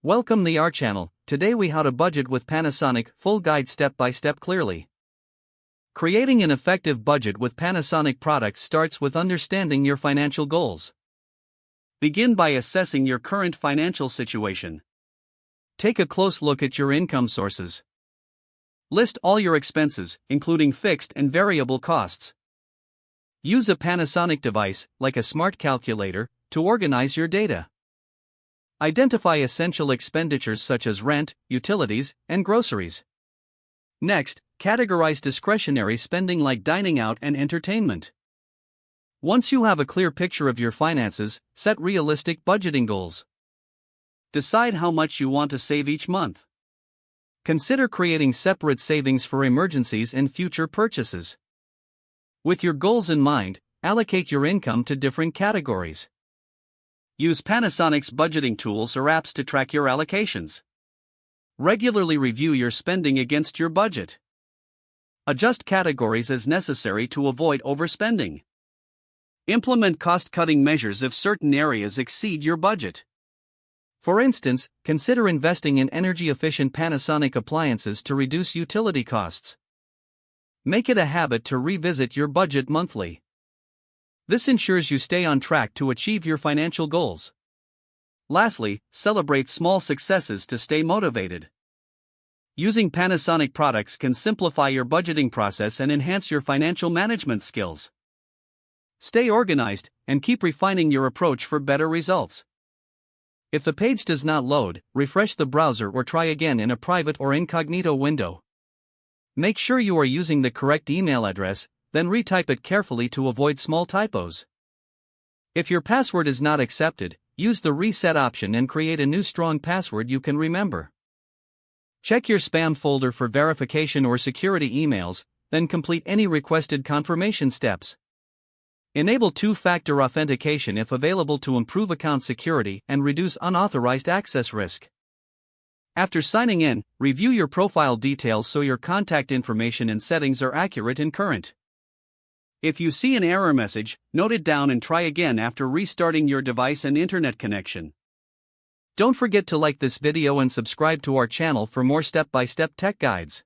Welcome to our channel. Today we how to budget with Panasonic, full guide step by step clearly. Creating an effective budget with Panasonic products starts with understanding your financial goals. Begin by assessing your current financial situation. Take a close look at your income sources. List all your expenses, including fixed and variable costs. Use a Panasonic device, like a smart calculator, to organize your data. Identify essential expenditures such as rent, utilities, and groceries. Next, categorize discretionary spending like dining out and entertainment. Once you have a clear picture of your finances, set realistic budgeting goals. Decide how much you want to save each month. Consider creating separate savings for emergencies and future purchases. With your goals in mind, allocate your income to different categories. Use Panasonic's budgeting tools or apps to track your allocations. Regularly review your spending against your budget. Adjust categories as necessary to avoid overspending. Implement cost-cutting measures if certain areas exceed your budget. For instance, consider investing in energy-efficient Panasonic appliances to reduce utility costs. Make it a habit to revisit your budget monthly. This ensures you stay on track to achieve your financial goals. Lastly, celebrate small successes to stay motivated. Using Panasonic products can simplify your budgeting process and enhance your financial management skills. Stay organized and keep refining your approach for better results. If the page does not load, refresh the browser or try again in a private or incognito window. Make sure you are using the correct email address, then retype it carefully to avoid small typos. If your password is not accepted, use the reset option and create a new strong password you can remember. Check your spam folder for verification or security emails, then complete any requested confirmation steps. Enable two-factor authentication if available to improve account security and reduce unauthorized access risk. After signing in, review your profile details so your contact information and settings are accurate and current. If you see an error message, note it down and try again after restarting your device and internet connection. Don't forget to like this video and subscribe to our channel for more step-by-step tech guides.